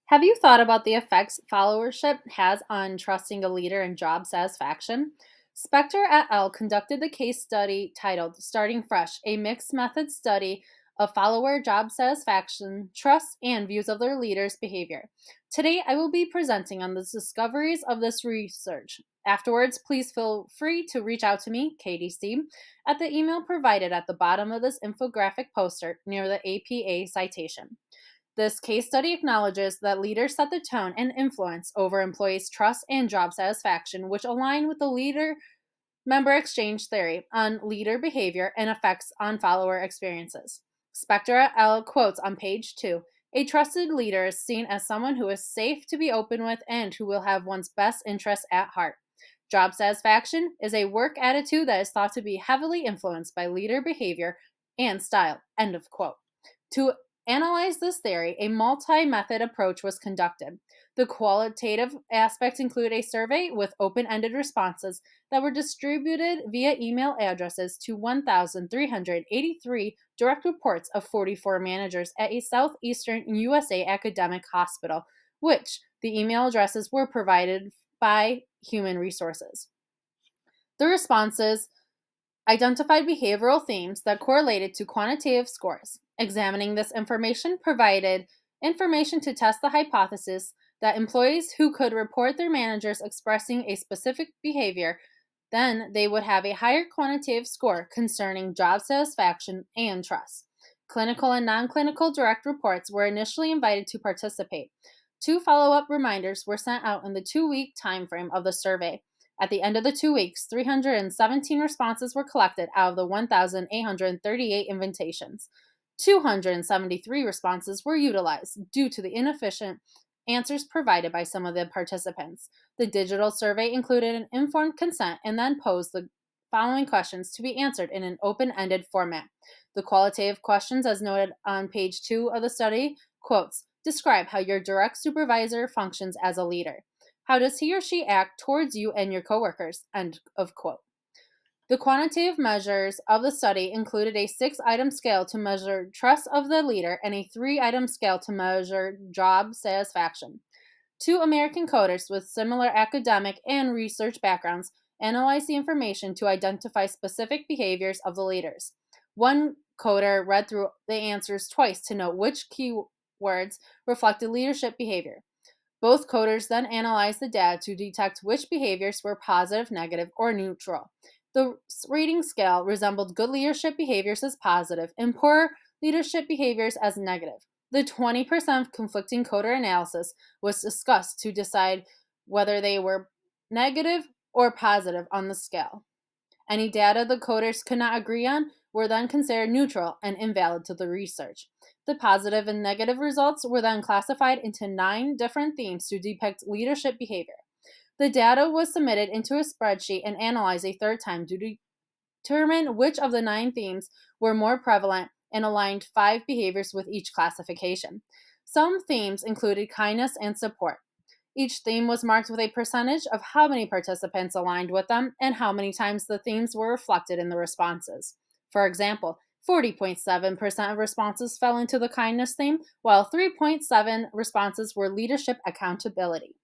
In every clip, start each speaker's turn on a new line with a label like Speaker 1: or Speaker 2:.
Speaker 1: Have you thought about the effects followership has on trusting a leader and job satisfaction? Spector et al. Conducted the case study titled Starting Fresh, a mixed method study of follower job satisfaction, trust, and views of their leaders' behavior. Today, I will be presenting on the discoveries of this research. Afterwards, please feel free to reach out to me, Katie Steeb, at the email provided at the bottom of this infographic poster near the APA citation. This case study acknowledges that leaders set the tone and influence over employees' trust and job satisfaction, which align with the leader member exchange theory on leader behavior and effects on follower experiences. Spector et al. Quotes on page 2. A trusted leader is seen as someone who is safe to be open with and who will have one's best interests at heart. Job satisfaction is a work attitude that is thought to be heavily influenced by leader behavior and style. End of quote. To analyze this theory, a multi-method approach was conducted. The qualitative aspects include a survey with open-ended responses that were distributed via email addresses to 1,383 direct reports of 44 managers at a southeastern USA academic hospital, which the email addresses were provided by Human Resources. The responses identified behavioral themes that correlated to quantitative scores. Examining this information provided information to test the hypothesis that employees who could report their managers expressing a specific behavior, then they would have a higher quantitative score concerning job satisfaction and trust. Clinical and non-clinical direct reports were initially invited to participate. 2 follow-up reminders were sent out in the 2-week time frame of the survey. At the end of the 2 weeks, 317 responses were collected out of the 1,838 invitations. 273 responses were utilized due to the inefficient answers provided by some of the participants. The digital survey included an informed consent and then posed the following questions to be answered in an open-ended format. The qualitative questions, as noted on page 2 of the study, quotes, describe how your direct supervisor functions as a leader. How does he or she act towards you and your coworkers? End of quote. The quantitative measures of the study included a 6-item scale to measure trust of the leader and a 3-item scale to measure job satisfaction. 2 American coders with similar academic and research backgrounds analyzed the information to identify specific behaviors of the leaders. One coder read through the answers twice to note which keywords reflected leadership behavior. Both coders then analyzed the data to detect which behaviors were positive, negative, or neutral. The rating scale resembled good leadership behaviors as positive and poor leadership behaviors as negative. The 20% conflicting coder analysis was discussed to decide whether they were negative or positive on the scale. Any data the coders could not agree on were then considered neutral and invalid to the research. The positive and negative results were then classified into 9 different themes to depict leadership behavior. The data was submitted into a spreadsheet and analyzed a 3rd time to determine which of the 9 themes were more prevalent and aligned 5 behaviors with each classification. Some themes included kindness and support. Each theme was marked with a percentage of how many participants aligned with them and how many times the themes were reflected in the responses. For example, 40.7% of responses fell into the kindness theme, while 3.7% responses were leadership accountability.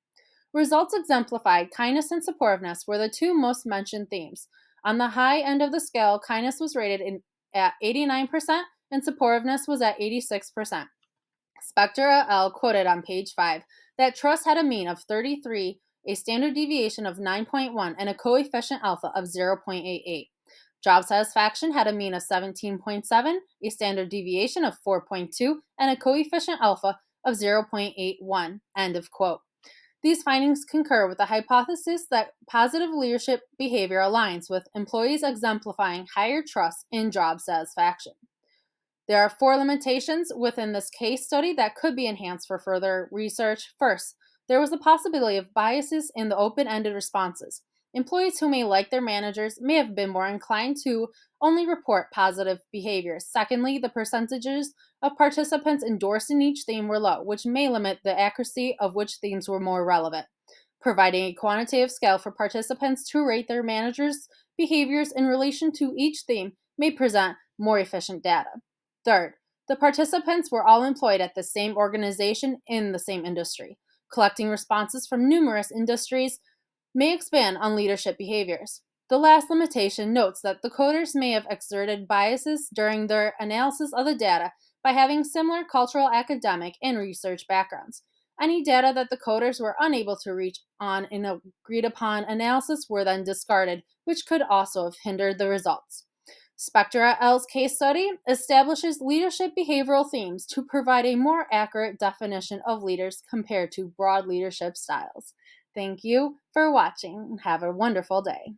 Speaker 1: Results exemplified kindness and supportiveness were the 2 most mentioned themes. On the high end of the scale, kindness was rated at 89% and supportiveness was at 86%. Spector et al. Quoted on page 5 that trust had a mean of 33, a standard deviation of 9.1, and a coefficient alpha of 0.88. Job satisfaction had a mean of 17.7, a standard deviation of 4.2, and a coefficient alpha of 0.81. End of quote. These findings concur with the hypothesis that positive leadership behavior aligns with employees exemplifying higher trust in job satisfaction. There are 4 limitations within this case study that could be enhanced for further research. First, there was the possibility of biases in the open-ended responses. Employees who may like their managers may have been more inclined to only report positive behaviors. Secondly, the percentages of participants endorsing each theme were low, which may limit the accuracy of which themes were more relevant. Providing a quantitative scale for participants to rate their managers' behaviors in relation to each theme may present more efficient data. Third, The participants were all employed at the same organization in the same industry. Collecting responses from numerous industries may expand on leadership behaviors. The last limitation notes that the coders may have exerted biases during their analysis of the data by having similar cultural, academic, and research backgrounds. Any data that the coders were unable to reach on an agreed upon analysis were then discarded, which could also have hindered the results. Spectra L's case study establishes leadership behavioral themes to provide a more accurate definition of leaders compared to broad leadership styles. Thank you for watching. Have a wonderful day.